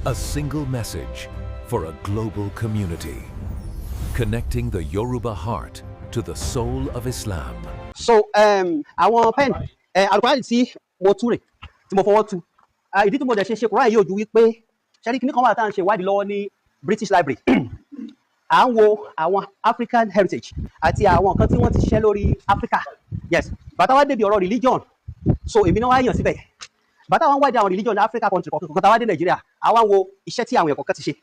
A single message for a global community, connecting the Yoruba heart to the soul of Islam. So, àwọn pen Al-Qur'an tí mo tú rè tí mo fọwọ́ tú ìdí tí mo dẹ̀ ṣe Qur'an yìí ò ju wípé ṣẹ́rí kí ní kan wà tá à ń ṣe ìwádìí lọ́wọ́ ní British Library à ń wo àwọn African heritage àti àwọn nǹkan tí wọ́n ti ṣiṣẹ́ lórí Africa. Yes, bàtà wá débi ọ̀rọ̀ religion, so èmi náà wá yàn síbẹ̀ bàtà wọn wádìí àwọn religion ní Africa country kọ̀ọ̀kan tá wá dé Nàìjíríà àwa ń wo iṣẹ́ tí àwọn ẹ̀kọ́ kan ti ṣe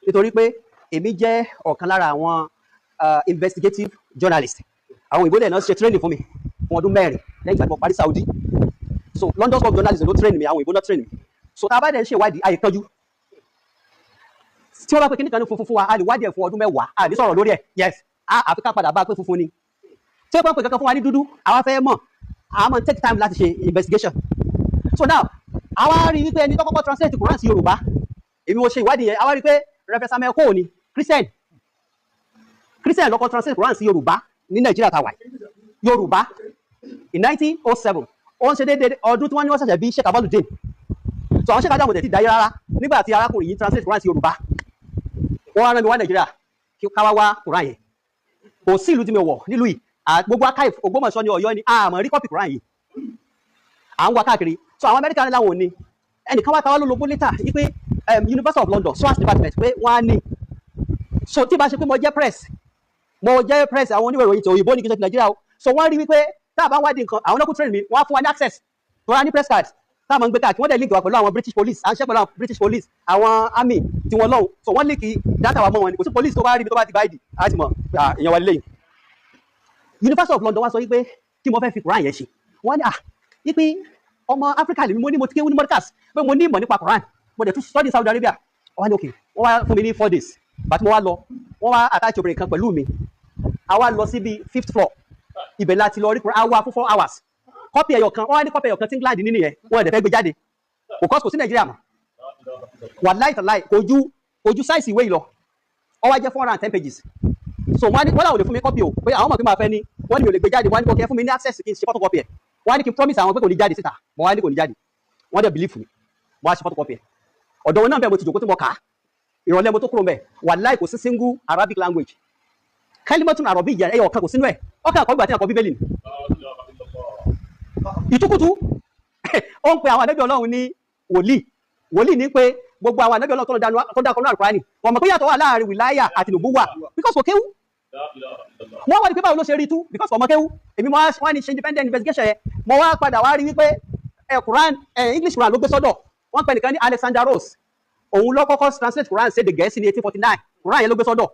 nítorí pé èmi jẹ́ ọ̀kan lára àwọn investigative journalist. Àwọn òyìnbó dẹ̀ náà ṣe training fún mi fún ọdún 4 lẹ́yìn ìgbà tí mo parí Saudi, so London School of Journalism ló train mi, àwọn òyìnbó náà train mi. So tá a bá dẹ̀ ń ṣe ìwádìí àyè kanjú tí wọ́n bá pé kíní kan ní funfun fún wa a lè wádìí ẹ̀ fún ọdún 10 a lè sọ̀rọ̀ lórí ẹ̀. Yes, Africa padà bá a pé funfun ni tí wọ́n pè kankan fún wa ní dúdú àwa fẹ́ mọ̀ àwa máa take time láti ṣe investigation. So now àwa rí wípé ẹni tó kọ́kọ́ translate Quran sí Yorùbá, èmi mo ṣe ìwádìí yẹn, àwa rí pé Reverend Samuel Coe ni Christian ló kọ́ translate Quran sí Yorùbá ní Nàìjíríà tàwa Yorùbá in 1907. ó ń ṣe déédéé ọdún tí wọ́n ní wọ́n ṣẹ̀ṣẹ̀ bí Sheikh Abaludin. So àwọn Sheikh Adamu tẹ̀ ti dáyé rárá nígbà tí arákùnrin yìí translate Quran sí Yorùbá. Wọ́n wá rán mi wá Nàìjíríà kí ká wá Quran yẹn. Kò sí ìlú tí mi wọ̀ nílùú yìí, gbogbo akáyè Ògbómọ̀ṣọ́ ní Ọ̀yọ́ ni àmọ́ rí kọ́pì Quran yìí à ń wá káàkiri. So àwọn Amẹ́ríkà ní láwọn ò ní, ẹnìkan wá tawá lólobó létà wípé University of London SOAS department pé wọ́n á ní. So tí bá ṣe pé mo jẹ́ press àwọn oníwèé ìròyìn tí òyìnbó ní kí n ṣe ti Nàìjíríà o. So wọ́n rí wípé tá a bá ń wádìí nǹkan àwọn local train mi wọ́n á fún wa ní access tó wá ní press card tá a máa ń gbé káàkiri. Wọ́n dẹ̀ link wa pẹ̀lú àwọn British police, à ń ṣe pẹ̀lú àwọn British police, àwọn army tí wọ́n lọ́hùn. So wọ́n link data wa mọ́ wọn ni, kò sí police tó bá rí ibi tó bá ti báyìí á ti mọ̀ èèyàn wa lélẹ́yìn. University of London wá sọ wípé kí mo fẹ́ fi Quran yẹn ṣe, wọ́n ní wípé ọmọ Africa lè mi, mo ní mo ti kéwú ní Mordecas pé mo ní ìmọ̀ nípa Quran, mo dẹ̀ tún study Saudi Arabia. Wọ́n ní okay, wọ́n wá fún mi ní 4 days bàtí mo wá lọ, wọ́n wá attach obìnrin kan pẹ̀lú mi, a wá lọ síbi 5th floor, ibẹ̀ láti lọ rí Quran a wá fún 4 hours. Kọ́pì ẹyọ kan, wọ́n wá ní kọ́pì ẹyọ kan tí England ní nìyẹn, wọ́n ẹ̀dẹ̀ fẹ́ gbé jáde because kò sí Nàìjíríà mọ́. Wàláì tàláì kò ju size ìwé yìí lọ, ó wá jẹ́ 410 pages. So wọ́n làwọn ò lè fún mi kọ́pì o, pé àwọn ọmọ pé máa fẹ́ ní wọ́n ní mi ò lè gbé jáde, wọ́n ní kò kẹ́ fún mi ní access kí n ṣe photocopy ẹ̀, wọ́n ní kí n promise àwọn pé kò ní jáde síta, mo wá ní kò ní jáde, wọ́n dẹ̀ believe mi, mo wá ṣe photocopy ẹ̀. Ọ̀dọ̀ wọn náà bẹ́ẹ̀ mo ti jòkó tí mo kà á, ìrọ̀lẹ́ mo tó kúrò mẹ́, wàláì kò sí single Arabic language kalimatun Arabiyya ẹyọ kan kò sínú ẹ̀, ọkàn àkọ́gbà tí àkọ́ Bíbélì ni. Ìtukùtù ó ń pe àwọn ànábì Ọlọ́run ní wòlíì ní pé gbogbo àwọn ànábì Ọlọ́run tó dákọ̀ ní Al-Qur'ani wọ́n mọ̀ pé yàtọ̀ wà láàrin wìláyà àti nùbúwà because kò kéwú. Wọ́n wá ní pé báwo ló ṣe rí tú because kò mọ̀ kéwú. Èmi mo wá ní ṣe independent investigation yẹn, mo wá padà wá rí wípé Quran English Quran ló gbé sọ́dọ̀, wọ́n pè nìkan ní Alexander Rose, òun ló kọ́kọ́ translate Quran sédè Gẹ̀ẹ́sì ní 1849, Quran yẹn ló gbé sọ́dọ̀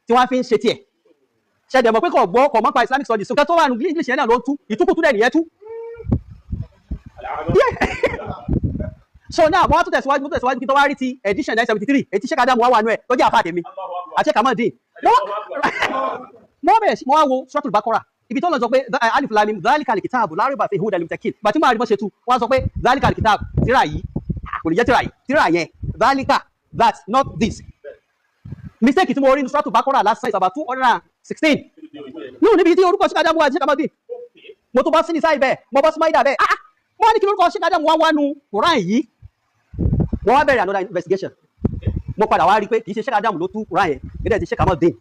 tí wọ́n fi ń ṣe tiẹ̀. Ṣẹ̀dẹ̀ mọ̀ pé kò gbọ́ kò mọ̀ pa Islamic studies, so tó wà ní English yẹn náà ló ń tú, ìtukùtù dẹ̀ nìyẹn tú. So now mo wá tún tẹ̀síwájú kí tó wá rí ti edition 973 etí Sheikh Adamu wá wà nú ẹ̀ tó jẹ́ àfáà tèmi àti Sheikh Kamaldeen. Mo bẹ̀rẹ̀ mo wá wo Suratul Baqarah ibi tó lọ sọ pé alif lam mim dhalikal kitabu la rayba fihi hudan lil muttaqin, bàtí mo àrímọ́ ṣe tú wọ́n sọ pé dhalikal kitabu tíra yìí kò lè jẹ́ tíra yìí, tíra yẹn dhalika that not this. Mistake tí mo rí ní Suratul Baqarah last is about 216. No, níbi tí orúkọ Sheikh Adamu àti Sheikh Kamaldeen mo tó bá sí ní sáì bẹ́ẹ̀ mo bọ́ sí Maida bẹ́ẹ̀ mo wá ní kí lórúkọ Sheikh Adamu wá wánu Quran yìí. Wọ́n wá bẹ̀rẹ̀ another investigation, mo padà wá rí pé kì í ṣe Sheikh Adamu ló tú Quran yẹn, nígbà tí Sheikh Kamaldeen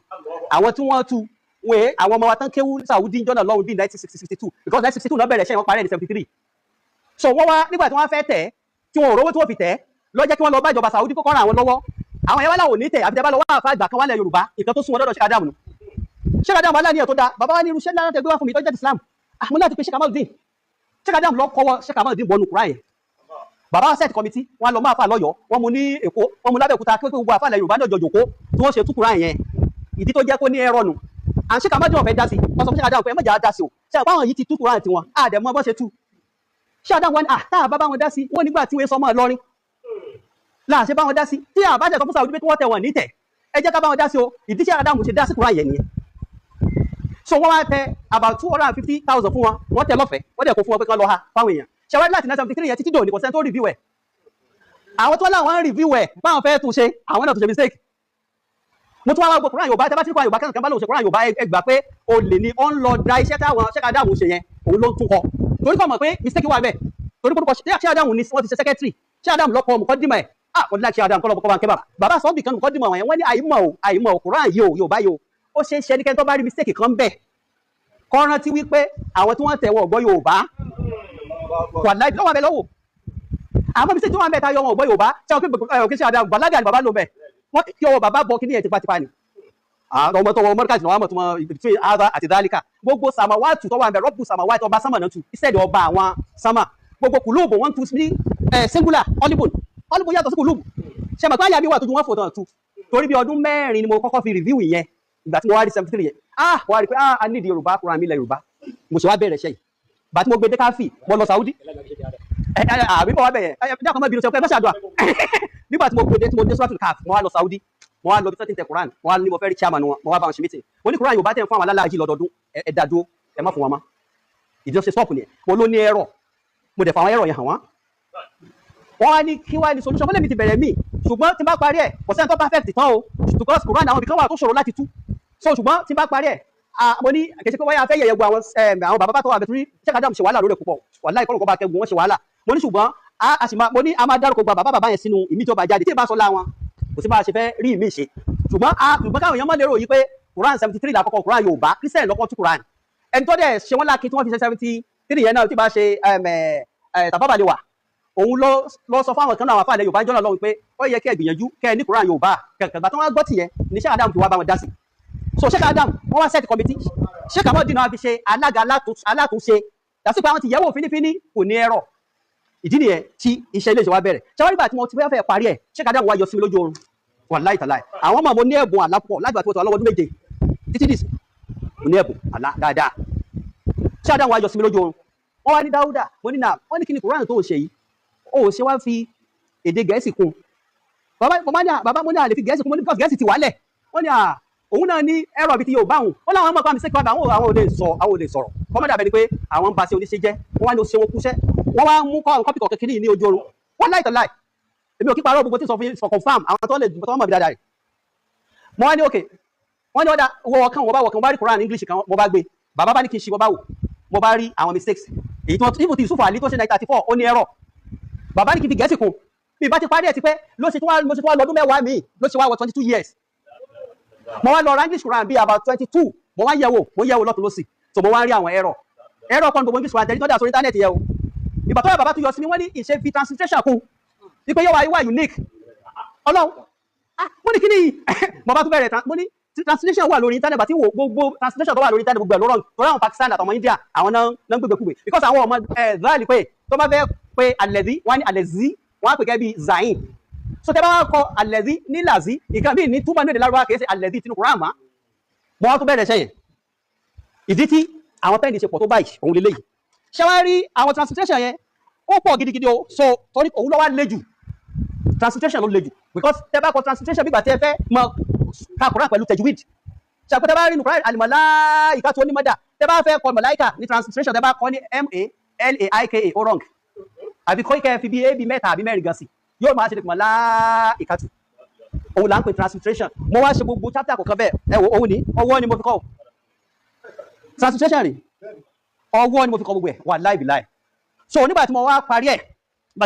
àwọn tí wọ́n tú wọ́n àwọn ọmọ wa tán kéwú Saudi jọ́nà lọ́wọ́ bíi 1962 because 1962 náà bẹ̀rẹ̀ ṣẹ́ wọn parẹ́ ní 73. So wọ́n wá nígbà tí wọ́n fẹ́ tẹ̀ tí wọ́n ò rówó tí wọ́n fi tẹ̀ lọ jẹ́ kí wọ́n lọ bá ìjọba Saudi kọ́kọ́ ràn àwọn lọ́wọ́, àwọn yẹn wá láwọn ò ní tẹ̀ àbí tẹ́ bá lọ wá àfa àgbà kan wálẹ̀ Yorùbá nǹkan tó sún wọn lọ́dọ̀ Sheikh Adamu nù. Sheikh Adamu aláníyàn tó dáa, bàbá wa ní irúṣẹ́ ńlá tẹ gbé wá fún mi tó jẹ́ Islam, mo láti pe Sheikh Kamaldeen. Sheikh Adamu lọ kọ́wọ́ Sheikh Kamaldeen bọ́nu Quran yẹn. Bàbá wa set committee wọ́n lọ máa fà lọ́yọ̀ọ́, wọ́n mú ní Èkó, wọ́n mú lábẹ́òkúta pé gbogbo àfàlẹ̀ Yorùbá ní ọjọ́ jòkó tí wọ́n ṣe tú Quran yẹn, ìdí tó jẹ́ kó ní ẹ̀rọ nù. À ń Sheikh Kamaldeen fẹ́ dá sí, wọ́n sọ fún Sheikh Adamu pé ẹ mọ̀jà dá sí o, ṣe àpáwọn yìí ti tú Quran tiwọn àdẹ̀mọ́ bọ́ ṣe tú. Sheikh Adamu wọn tá a bá wọn dá sí wọ́n nígbà tí wọ́n sọ mọ́ Ìlọrin láàṣẹ bá wọn dá sí, tí àbájá sọ fún Saudi pé kí wọ́n tẹ̀ wọ́n ní tẹ̀ ẹ jẹ́ ká bá wọn dá sí o, ìdí Sheikh Adamu ṣe dá sí Quran yẹn nìyẹn. So wọ́n wá tẹ about 250,000 fún wọn, wọ́n tẹ lọ́fẹ̀ẹ́, wọ́n dẹ̀ kó fún wọn pé kán lọ ha fáwọn èèyàn. Ṣẹwárí láti 1973 yẹn títí dòní kò sẹ́ni tó review ẹ̀. Àwọn tó láwọn ń review ẹ̀ báwọn fẹ́ tún ṣe, àwọn náà tún ṣe mistake. Mo tún wá gbọ́ Quran Yorùbá, tẹ́ bá tí Quran Yorùbá kẹ́kàn bá lóun ṣe Quran Yorùbá ẹ gbà pé o lè ní ó ń lọ da iṣẹ́ táwọn Sheikh Adamu ṣe yẹn, òun ló ń tún kọ. Torí kọ́ mọ̀ pé mistake wà bẹ́ẹ̀, torí kọ́ Sheikh Adamu ni wọ́n ti ṣe secretary, Sheikh Adamu lọ́kọ̀ mọ̀kọ́ dìmọ̀ ẹ̀, ah mo ní láti ṣe adam kọ́lọ́ bá ń kẹ́ bàbá sọ bì kan nǹkan dìmọ̀ wọ́n ní àìmọ̀ Quran yìí o Yorùbá yìí o ó ṣe é ṣe ẹnikẹ́ni tó bá rí mistake kan bẹ̀ kọ́ rántí wípé àwọn tí wọ́n tẹ̀ wọ́n gbọ́ Yorùbá wàláì lọ́wọ́ abẹ lọ́wọ́ àwọn mistake tí wọ́n bẹ̀ ta yọ wọn gbọ́ Yorùbá ṣé wọn kí ṣe adam balaga ni bàbá ló bẹ̀ wọ́n kí ọwọ́ bàbá bọ kí ní ẹ̀ tipátipá ni ọmọ tó wọ mọ́ríkàsì náà wọ́n mọ̀ tó mọ between ara àti dálíkà gbogbo sàmáwátù tó wà ń bẹ̀ rọ́bù sàmáwátù ọba sámà náà tù ìṣẹ̀dẹ̀ ọba àwọn sámà gbogbo kùlùbù wọ́n tu ní singular ọlíbùn yàtọ̀ sí kùlùbù ṣe mọ̀ pé àyà mi wà tó ju wọ́n fò tán tu torí bí ọdún mẹ́rin ni mo kọ́kọ́ fi review yẹn ìgbà tí mo wá rí 73 yẹn wọ́n wá rí pé I need Yorùbá Quran mi lẹ̀ Yorùbá mo ṣe wá bẹ̀rẹ̀ ṣẹ́ yìí bàtí mo gbé dé káfí mo lọ Saudi àbí mo wá bẹ̀yẹn ẹ̀dá kan mọ́ bínú ṣe ọkọ̀ ṣàdúrà nígbà tí mo gbé dé tí mo dé sọ́tún káf mo wá lọ Saudi mo wá lọ bí sọ́tún tẹ Quran mo wá ní mo fẹ́ rí chairman wọn mo wá bá wọn ṣe meeting mo ní Quran Yorùbá tẹ̀ fún àwọn alálàájì lọ́dọọdún ẹ̀dá dúró ẹ má fún wọn mọ́ ìjọsẹ stop ni mo ló ní ẹ̀rọ mo dẹ̀ fún àwọn ẹ̀rọ yẹn hàn wọ́n wọ́n wá ní kí wá ní solution wọ́n lè mi ti bẹ̀rẹ̀ míì ṣùgbọ́n tí n bá parí ẹ̀ kò sẹ́ni tó perfect tán o because Quran àwọn ibìkan wà tó ṣòro láti tú so ṣùgbọ́n tí n bá parí ẹ̀ mo ní kèsì pé wáyà fẹ́ yẹ̀yẹ̀ gbọ́ àwọn bàbá tó wà bẹ̀ torí Sheikh Adam ṣe wàhálà lórí púpọ̀ wàláhì ìkọlùkọ́ bá kẹgùn wọn ṣe wàhálà mo ní ṣùgbọ́n mo ní a máa dárúkọ gba bàbá yẹn sínú ìmí tó bá jáde tí ì bá sọ láwọn kò sí bá a ṣe fẹ́ rí ìmí ṣe ṣùgbọ́n káwọn èèyàn mọ́ lérò yìí pé Quran 73 làkọ́kọ́ Quran Yorùbá Christian lọ́kọ́ tú Quran ẹni tó dẹ̀ ṣe wọ́n láàkí tí wọ́n fi ṣe 73 yẹn náà tí bá ṣe tàbábàlẹ̀ wà òun lọ sọ fáwọn kan náà àwọn afáàlẹ̀ Yorùbá jọ́nà lọ́wọ́ pé ó yẹ kí ẹ gbìyànjú kẹ́ ẹ ní Quran Yorùbá kẹ̀kẹ̀gbà tó wọ́n gbọ́ tìyẹn ní Sheikh Adam fi wá bá wọn dá sí so Sheikh Adam wọ́n wá set committee Sheikh Amadi náà fi ṣe alága alátúnṣe dàsípò àwọn ti yẹ̀wò fínífíní kò ní ẹ̀rọ ìdí nìyẹn tí iṣẹ́ ilé ìṣèwà bẹ̀rẹ̀ ṣàwárí gbà tí mo ti fẹ́ parí ẹ̀ Sheikh Adam wá yọ sí mi lójú oorun wàláhì tàláhì àwọn ọmọ mo ní ẹ̀bùn àlá púpọ̀ láti gbà tí mo tọ̀ lọ́wọ́ ọdún méje títí dìs mo ní ẹ̀bùn àlá dáadáa Sheikh Adam wá yọ sí mi lójú oorun wọ́n wá ní Dáúdà mo ní náà wọ́n ní kí ni Quran tó ń ṣe yìí ó ṣe wá fi èdè Gẹ̀ẹ́sì kún bàbá mo ní àlè fi Gẹ̀ẹ́sì kún mo ní because Gẹ̀ẹ́sì ti wálẹ̀ wọ́n ní òun náà ní ẹ̀rọ bíi ti Yorùbá òun wọ́n láwọn ọmọ pa mi sí kíkọ́ àwọn ò lè sọ̀rọ̀ kọ́mọ́dà bẹ́ẹ̀ ni pé àwọn ń ba ṣe oníṣẹ́ jẹ́ wọ́n wá ní oṣù wọn kúṣẹ́ wọ́n wá mú kọ́ kọ́pì kọ̀ọ̀kan kiri ní ojú oorun wọ́n láì tọ́láì èmi ò kí parọ́ gbogbo tí sọ fún confam àwọn tó lè tó mọ̀ bí dáadáa rẹ̀ mo wá ní òkè wọ́n ní ọ̀dà wọ́n bá rí Quran English kan mo bá gbé bàbá bá ní kí n ṣe mo bá wò mo bá rí àwọn mistakes èyí tí wọ́n ti Yusufu Ali tó ṣe 1934 ó ní ẹ̀rọ bàbá ní kí n fi Gẹ̀ẹ́sì kún bí ìbá ti parí ẹ̀ ti pẹ́ ló ṣe tó wá lọ́dún mẹ́wàá mi ló ṣe wá wọ 22 years mo wá lọ English Quran bí about 22 mo wá yẹ̀wò lọ́tún lọ́sì so mo wá rí àwọn ẹ̀rọ kan gbogbo English Quran tẹ̀lé tó dà sórí internet yẹ o ìgbà tó yẹ bàbá tó yọ sí mi wọ́n ní ìṣe fi transliteration kún wípé yóò wá unique Ọlọ́run mo ní kí ni mo bá tún bẹ̀rẹ̀ mo ní translation wà lórí internet àti gbogbo translation tó wà lórí internet gbogbo ẹ̀ ló rọrùn tó ráwọn Pakistan àtàwọn India àwọn náà gbégbé kúgbé because àwọn ọmọ ẹ̀ẹ́dráàlì pé tó bá fẹ́ pé alẹ́zí wọ́n ní alẹ́zí wọ́n á pè kẹ́ bí zain so tẹ́ bá wá kọ alẹ́zí ní làzí ìkan bí ní túbọ̀ ní èdè lárúbáwá kìí ṣe alẹ́zí tinú Quran mọ́ mo wá tún bẹ̀rẹ̀ ṣẹ́yìn ìdí tí àwọn pẹ́ẹ́nì ṣe pọ̀ tó báyìí òun lélẹ́yìí ṣé wá rí àwọn translation yẹn ó pọ̀ gidigidi o so torí òun ló wá le jù translation ló le jù because tẹ́ bá kọ translation bí gbà tí ẹ fẹ́ mọ ká Quran pẹ̀lú tajwid ṣàpẹ́ tẹ́ bá rí nùkúrán al-malaika tó ní mọ́dà tẹ́ bá fẹ́ kọ màláìkà ní translation tẹ́ bá kọ ní malaika ó wrong àbí kọ́ ìkẹ́ fi bí a bí mẹ́ta àbí mẹ́rin gan sí yóò máa ṣe ní màláìkà tù òun là ń pè translation mo wá ṣe gbogbo chapter kọ̀ọ̀kan bẹ́ẹ̀ ẹ wo òun ní ọwọ́ ni mo fi kọ́ translation rẹ̀ ọwọ́ ni mo fi kọ́ gbogbo ẹ̀ wà láì so nígbà tí mo wá parí ẹ̀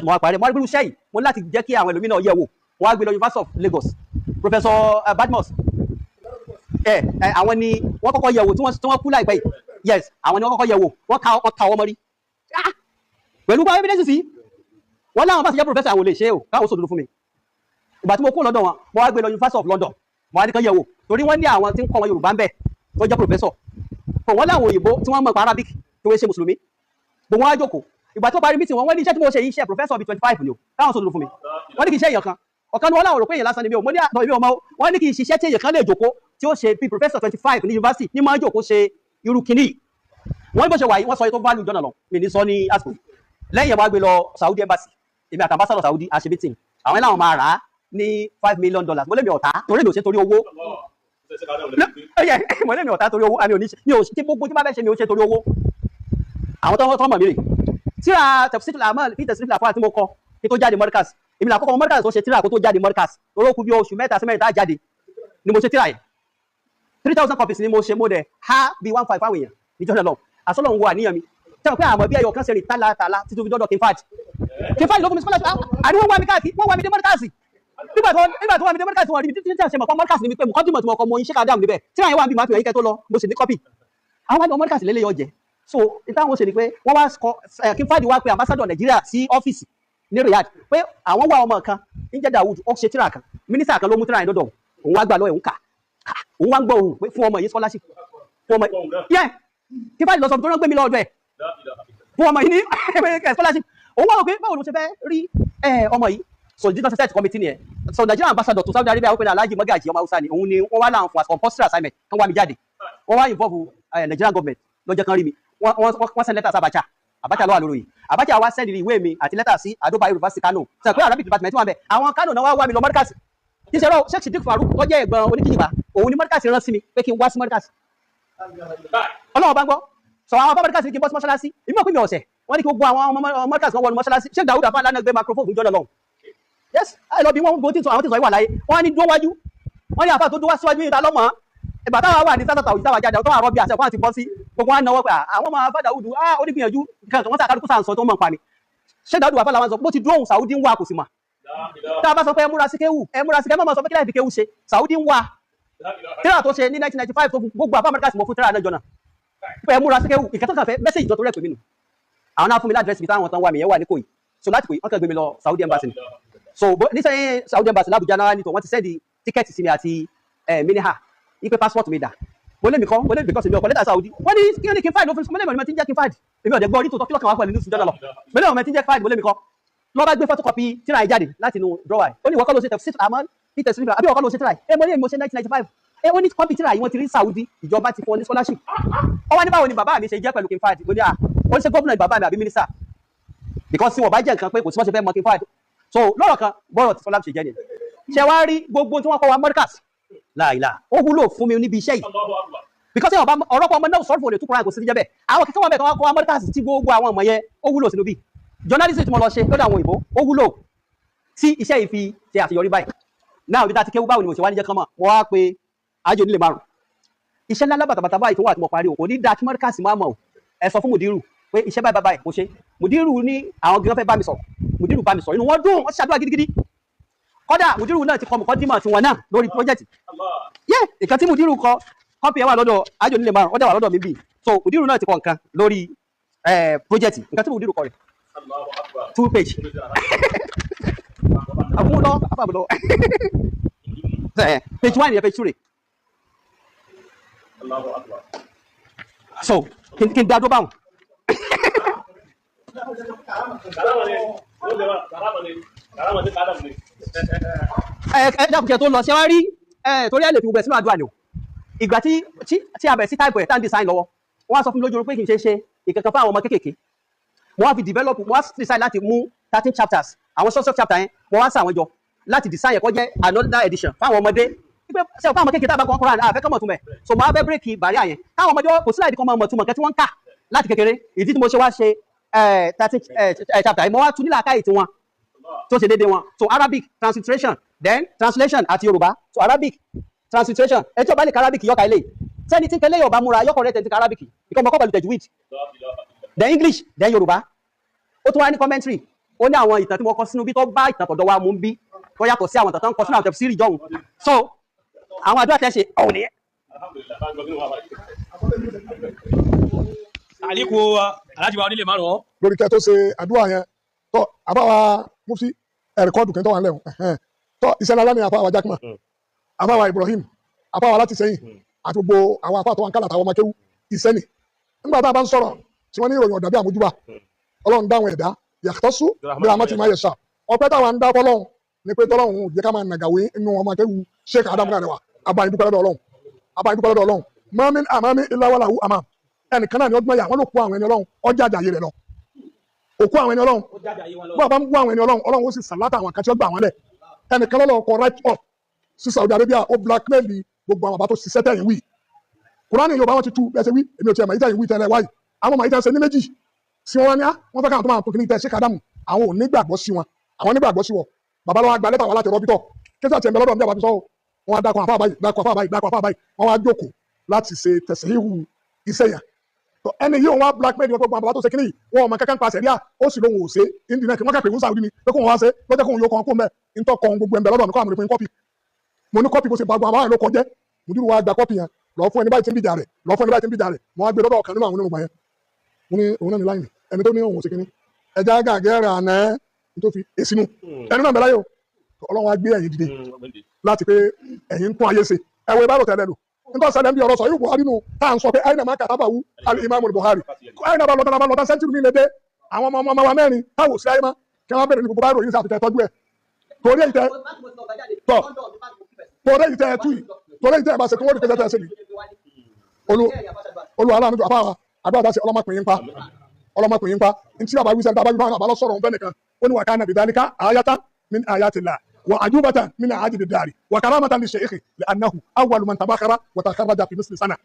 mo wá rí gbúrú sẹ́yìn mo láti jẹ́ kí àwọn ẹlòmíràn yẹ̀ wò wọ́n á gbé lọ University of Lagos Professor Badmus àwọn ni wọ́n kọ́kọ́ yẹ̀ wò tí wọ́n kú láìpẹ́ yìí yes àwọn ni wọ́n kọ́kọ́ yẹ̀ wò wọ́n ka ọmọ rí pẹ̀lú bá evidence sí wọ́n láwọn bá ti jẹ́ professor àwọn olè ṣe o káwọn sòdòdó fún mi ìgbà tí mo kú lọ́dọ̀ wọn mo wá gbé lọ University of London mo wá ní kan yẹ̀ wò torí wọ́n ní àwọn tí ń kọ́ wọn Yorùbá ń bẹ̀ tó jẹ́ professor kò wọ́n láwọn òyìnbó tí wọ́n mọ̀ pa Arabic tó wé ṣe mùsùlùmí gbogbo wọn á jókòó ìgbà tó parí meeting wọn wọ́n ní iṣẹ́ tí mo ṣe yìí ṣe professor bíi 25 ni o káwọn sòdòdó fún mi wọ́n ní kì í ṣe èèyàn kan ọ̀kan ni wọ́n láwọn rò pé èèyàn lásán ni mi ò mo ní àtọ̀ ìbí ọmọ wọ́n ní kì í ṣiṣẹ́ tí èèyàn kan lè jókòó tí ó ṣe bíi professor 25 ní university ní máa ń jókòó ṣe irú kìíní wọ́n ní bó ṣe wà yìí wọ́n sọ ètò value jọ́nà lọ mi ní sọ ní àsìkò lẹ́yìn ẹ̀ wá gbé lọ Saudi embassy èmi àti ambassador Saudi a ṣe meeting àwọn ẹlẹ́wọ̀n máa rà á ní $5 million mo lé mi ọ̀tá torí mi ò ṣe torí owó mo lé mi ọ̀tá torí owó àmì oníṣẹ́ mi ò ṣe gbogbo tí bá fẹ́ ṣe mi ò ṣe torí owó àwọn tó mọ̀ mí rè tíra tafsir al-amal fi tafsir al-afal tí mo kọ kí tó jáde Markaz èmi là kọ́kọ́ Markaz tó ṣe tíra kó tó jáde Markaz orókù bí oṣù mẹ́ta sí mẹ́rin tá jáde ni mo ṣe tíra yẹn 3000 copies ni mo ṣe mo dẹ̀ ha bí 15 fáwọn èèyàn níjọ́ náà lọ àsọ́lọ̀ ń wo àníyàn mi tẹ́wọ̀n pé àmọ́ bí ẹyọ kan ṣe rìn tálátálá títí fi dọ́dọ̀ Kínfàdì ló fún mi scholarship àní wọ́n wá mi káàkiri wọ́n wá mi dé mọ́ríkàsì nígbà tó wá mi dé mọ́ríkàsì wọn rí mi títí ṣe mọ̀ pọ́n mọ́ríkàsì ni mi pé mọ̀kọ́ dìmọ̀ tí mo kọ́ mọ iṣẹ́ kàdámù níbẹ̀ tí àwọn wà ń bí màá fi ẹ̀yìn kẹ́ tó lọ mo sì ní kọ́pì àwọn wá ní mọ́ríkàsì lélẹ̀ yọ jẹ́ so ìtàwọn ṣe ni pé wọ́n wá Kínfàdì wá pé ambassador Nàìjíríà sí ọ́fíìsì ní Riyadh pé àwọn wá ọmọ kan ń jẹ́ Dawood ó ṣe tíra kan mínísítà kan ló mú tíra yẹn dọ́dọ̀ òun wá gbà lọ́wọ́ òun kà òun wá ń gbọ́ òun pé fún ọmọ yìí scholarship fún ọmọ yẹ Kínfàdì lọ sọ tó rán gbé mi lọ́dọ̀ ẹ̀ fún ọmọ yìí ní scholarship òun wá wò pé báwo ló ṣe fẹ́ rí ọmọ yìí so the set committee ni ẹ so Nigerian ambassador to Saudi Arabia open Alhaji Magaji ọmọ Hausa ni òun ni wọ́n wá láwọn fún as compulsory assignment kan wá mi jáde wọ́n wá involve Nigerian government lọ́jọ́ kan rí mi wọ́n send letter sí Abacha lọ́wọ́ lórí Abacha wá send ìwé mi àti letter sí Adoba University Kano sọ pé Arabic department wà bẹ́ẹ̀ àwọn Kano náà wá mi lọ mọ́ríkàsì kí ṣe rọ Sheikh Sidik Farouk tó jẹ́ ẹ̀gbọ́n oníkìjìbá òun ni mọ́ríkàsì rán sí mi pé kí n wá sí mọ́ríkàsì Ọlọ́run bá ń gbọ́ sọ àwọn mọ́ríkàsì kí n bọ́ sí mọ́ṣáláṣí ìmọ̀ pé mi ọ̀sẹ̀ wọ́n ní kí gbogbo àwọn mọ́ríkàsì kan wọnú mọ́ṣáláṣí Sheikh Dawood Afan lánàá gbé microphone jọ́nà lọ́hùn yes ẹ lọ bí wọ́n gbogbo tí àwọn tí sọ ìwà láyé wọ́n ní dúró wájú wọ́n ní àfà tó dúró síwájú yìí ta lọ́mọ ìgbà táwa wà ní sátọ̀tà òjì táwa jáde tó àrọ́ bí àṣẹ fún àti bọ́ sí gbogbo wọn náwó pé àwọn ọmọ Afá Dawood ó ní gbìyànjú nǹkan kan wọ́n sàkádùkú sàn sọ tó mọ̀ pa mi Sheikh Dawood Afan làwọn sọ bó ti dúró òun Saudi ń wá kò sí mà tá a bá sọ pé ẹ múra sí kéwù mọ́ sọ pé kíláà fi kéwù ṣe Saudi ń wá tíra tó ṣe ní 1995 tó gbogbo àbá Amẹ́ríkà sì mọ̀ fún tíra náà jọ náà pé ẹ múra sí kéwù ìkẹ́tọ́ kan fẹ́ mẹ́sẹ̀jì tó rẹ̀ pè mí nù àwọn náà fún mi ládírẹ́sì bí táwọn tán wà mí yẹn wà ní Kòyí so láti Kòyí wọ́n kàn gbé mi lọ Saudi embassy so nísìnyí Saudi embassy l'Abuja náà ní tó wọ́n ti sẹ́ndì tíkẹ́ẹ̀tì sí mi àti miniha ipe passport mi dà mo lé mi kọ́ mo lé mi bíkọ́sì mi ọkọ̀ lẹ́tà Saudi wọ́n ní kí ni Kínfàdì ló fi mo lé mi ọ̀nà tí ń jẹ́ Kínfàdì èmi ọ̀dẹ̀ gbọ́ orí tó tọ́ kílọ̀kan wá pẹ̀lú ní sùjọ́dọ̀ lọ mo lé ọ̀nà tí ń jẹ́ Kínfàdì mo lé mi kọ́ lọ́ bá gbé photocopy tíra yìí jáde láti inú drawer ó ní ìwọ́kọ́ ló ṣe tẹ̀sí àmọ́ ní tẹ̀sí nípa àbí ìwọ́kọ́ ló ṣe tíra yìí mo ní mo ṣe 1995 ó ní kọ́pì tíra yìí wọ́n ti rí Saudi ìjọba ti fún ọ ní scholarship ó wá ní báwo ni bàbá mi ṣe jẹ́ pẹ̀lú Kínfàdì mo ní ó ń ṣe gómìnà bàbá mi àbí mínísítà because tí wọ́n bá jẹ́ nǹkan pé kò sí wọ́n ṣe fẹ́ mọ Kínfàdì so lọ́rọ̀ kan bọ́rọ̀ tí Fọlá ṣe jẹ́ ni ṣe wá rí gbogbo tí wọ́n kọ́ wa mọ́ríkàs láìlà ó wúlò fún mi níbi iṣẹ́ yìí because tí wọ́n bá ọ̀rọ̀pọ̀ ọmọ náà sọ̀rọ̀ fún olè tó kúrò àgọ́ sí jẹ́ bẹ́ẹ̀ àwọn kíkọ́ wọn bẹ̀ kọ́ wa mọ́ríkàs tí gbogbo àwọn ọmọ yẹn ó wúlò sínú bí journalism tí mo lọ ṣe lọ́dọ̀ àwọn òyìnbó ó wúlò tí iṣẹ́ yìí fi ṣe àṣeyọrí báyìí náà ibi tá ti kéwú báwo ni mo ṣe wá níjẹ́ kan mọ̀ mo wá pé àjò nílé márùn iṣẹ́ ńlá bàtàbàtà báyìí tó wà tí mo parí o kò ní da kí mọ́ríkàs máa mọ̀ ẹ sọ fún mùdírù pé iṣẹ́ báyìí báyìí mo ṣe mùdírù ní àwọn gígan fẹ́ bá mi sọ mùdírù bá mi sọ inú wọn dùn wọ́n ṣàdúrà gidigidi kódà mùdírù náà ti kọ mọ̀kọ́ dímọ̀ tí wọn náà lórí project yẹ ìkan tí mùdírù kọ kọ́pì ẹ̀ wà lọ́dọ̀ àjò nílé márùn ọjà wà lọ́dọ̀ mi bì so mùdírù náà ti kọ nǹkan lórí project nǹkan tí mùdírù kọ rẹ̀ 2 page àbúrò àbàbò page 1 yẹ page 2 rẹ̀ so kí n dá dó báwọn. Dákùnkẹ́ tó lọ ṣe wá rí torí ẹ̀ lè fi gbogbo ẹ̀ sínú àdúrà ni o ìgbà tí a bẹ̀rẹ̀ sí táìpù ẹ̀ tá ń design lọ́wọ́ wọ́n á sọ fún mi lójú pé kì í ṣe ìkankan fún àwọn ọmọ kéékèèké wọ́n á fi develop wọ́n á decide láti mú 13 chapters àwọn short chapter yẹn wọ́n á sà wọ́n jọ láti design ẹ̀kọ́ jẹ́ another edition fáwọn ọmọdé pé ṣe fún àwọn kéékèèké tábà kan Kùránì àfẹ́ kọ́mọ̀ túmẹ̀ so mo á fẹ́ bírèkì bàrí àyẹn káwọn ọmọdé kò sí láìdí kan mọ̀ túmọ̀ kẹ́ tí wọ́n ń kà láti kékeré ìdí tí mo ṣe wá ṣe 13 chapter yìí mo wá tún nílà káyì tí wọn tó ṣe déédéé wọn so Arabic transliteration then translation àti Yorùbá so Arabic transliteration ẹ tí ó bá lè ka Arabic yọkà ilé sẹ́ni tí ń kẹlẹ́ Yorùbá múra yọkọ̀ rẹ̀ tẹ̀ ti ka Arabic because mo kọ́ pẹ̀lú tajwid then English then Yorùbá ó tún wá ní commentary ó ní àwọn ìtàn tí mo kọ sínú bí tó bá ìtàn tọ̀dọ̀ wa mú bí tó yàtọ̀ sí àwọn ìtàn tó ń kọ sínú àwọn tẹ̀síìrì jọ̀hún so àwọn àdúrà tẹ́ ṣe ọ̀hún nìyẹn. àlékún aláàjì wa onílé márùn ún. lórí kẹ́ tó ṣe àdúrà yẹn tó àbáwa mufti ẹ̀rẹ̀kọ́dù kẹ́ tó wà nílẹ̀ tó ìṣẹ̀lẹ̀ alá ni àbáwa jákèmá àbáwa Ibrahim àbáwa láti sẹ́yìn àti gbogbo àwọn afá tó wà ń kálà àtàwọn ọmọ kéwú ìsẹ́ni nígbà tá a bá ń sọ̀rọ̀ tí wọ́n ní ìròyìn ọ̀dà bí àmójúbà Ọlọ́run dáwọn ẹ̀dá yàtọ̀sù bí àmọ́ ti máa yẹ sà ọpẹ́ táwa ń dá fọlọ́run ni pé tọ́lọ́run jẹ́ ká máa nàgàwé inú ọmọ kéwú Sheikh Adamu Arewa abayin dúpẹ́ lọ́dọ̀ Ọlọ́run mọ́mí àmọ́mí ìlàwọ́làwù àmà ẹnìkan náà ni ọdún mẹ́yà wọ́n ló kó àwọn ẹni Ọlọ́run ọjà àjàyè rẹ̀ lọ òkú àwọn ẹni Ọlọ́run bó àbá ń kó àwọn ẹni Ọlọ́run ó sì sàlátà àwọn àkàtì ọgbà àwọn lẹ̀ ẹnìkan lọ́lọ́ kọ right up sí Saudi Arabia ó blackmail gbogbo àwọn àbá tó ṣiṣẹ́ tẹ̀yìn wí Kùránì Yorùbá wọn ti tú ẹsẹ̀ wí èmi ò tiẹ̀ màá tẹ̀yìn wí tẹ́lẹ̀ wáyì àwọn màá tẹ̀ ní méjì sí wọn ní wọn fẹ́ káwọn tó máa tó kí ní tẹ̀ Sheikh Adamu àwọn ò nígbàgbọ́ sí wọn àwọn nígbàgbọ́ sí wọn babaláwo àgbà lẹ́tà wà láti rọ́bítọ̀ kí sàtì ẹ̀mẹ́ lọ́dọ̀ ọ̀dọ̀ àbájọ sọ́wọ́ wọn á dákọ̀ àfáà báyìí wọn á jókòó láti ṣe tẹ̀síhìhù iṣẹ́ yẹn ẹni yìí òun wá blackmail wọn gbogbo àwọn bàbá tó ṣe kíní yìí wọn ò mọ kankan pa sẹ̀ríà ó sì lóhun ò ṣe indi náà kí wọ́n kà pé wọ́n Saudi ni pé kóhun wá ṣe lọ́jọ́ kóhun yóò kàn kó mẹ́ ntọ́ kan gbogbo ẹ̀mbẹ̀ lọ́dọ̀ mi kọ́ àmì ìpín kọ́pì mo ní kọ́pì bó ṣe bá gbogbo àwọn ló kọjẹ́ mùdúrù wa gba kọ́pì yẹn lọ fún ẹni báyìí tí ń bìjà rẹ̀ lọ fún ẹni báyìí tí ń bìjà rẹ̀ mo wá gbé lọ́dọ̀ ọ̀kan nínú àwọn onírùngbà yẹn mo ní òun náà ní láìní ẹni tó ní òun ò ṣe kíní ẹja gàgẹ́rẹ́ àná tó fi èsì nù ẹni náà bẹ̀rẹ̀ yóò Ọlọ́run á gbé ẹ̀yin dìde láti pé ẹ̀yin tún ayé ṣe ẹ̀wọ̀ ìbára tẹ̀lé lò nítorí sẹ́lẹ̀ ń bí ọ̀rọ̀ sọ yóò Buhari nù tá à ń sọ pé àyìnà máa kàtàbà wú al-Imam Buhari àyìnà bá lọ́tà sẹ́ńtírì mi lédè àwọn ọmọ wa mẹ́rin táwọn sí ayé má kí wọ́n bẹ̀rẹ̀ ní gbogbo báyìí ròyìn sí àfitẹ́ tọ́jú ẹ̀ torí èyí tẹ́ tọ́ torí èyí tẹ́ tú yìí torí èyí tẹ́ bá ṣe kí wọ́n rí pẹ́sẹ́ tẹ́ ṣe ni olú aláàánú àfáà àdúrà dá sí ọlọ́mọkùnrin pa ntí bàbá wíṣẹ́ bàbá wíṣẹ́ bàbá lọ sọ̀rọ̀ òun fẹ́ nìkan ó ní wà ká nàbì dálíkà ayata min ayatillah وعجوبة من عاجب الدار وكرامة للشيخ لأنه أول من تباخر وتخرج في مثل سنة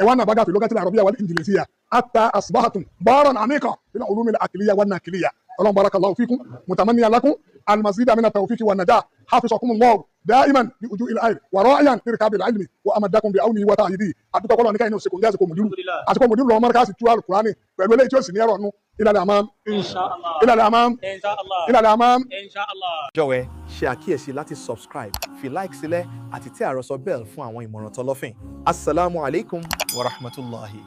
وانا بقى في اللغة العربية والإنجليزية حتى أصبحتم بارا عميقا في العلوم الأكلية والناكلية اللهم بارك الله فيكم متمنيا لكم المزيد من التوفيق والنجاح حافظكم الله دائما بوجوه الخير وراعيا لركاب العلم وأمدكم بعونه وتأييده أدوك الله نكاين سيكوندازكم مدير أتكم مدير لو مركز التوال القرآني فلو لا يجوز سنيرو أنه إلى الأمام إن شاء الله إلى الأمام إن شاء الله إلى الأمام إن شاء الله. Jọ̀wọ́ ṣe àkíyèsí láti subscribe fi like sílẹ̀ àti tẹ àròsọ bell fún àwọn ìmọ̀ràn tọlọ́fìn. Assalamu alaikum wa rahmatullahi.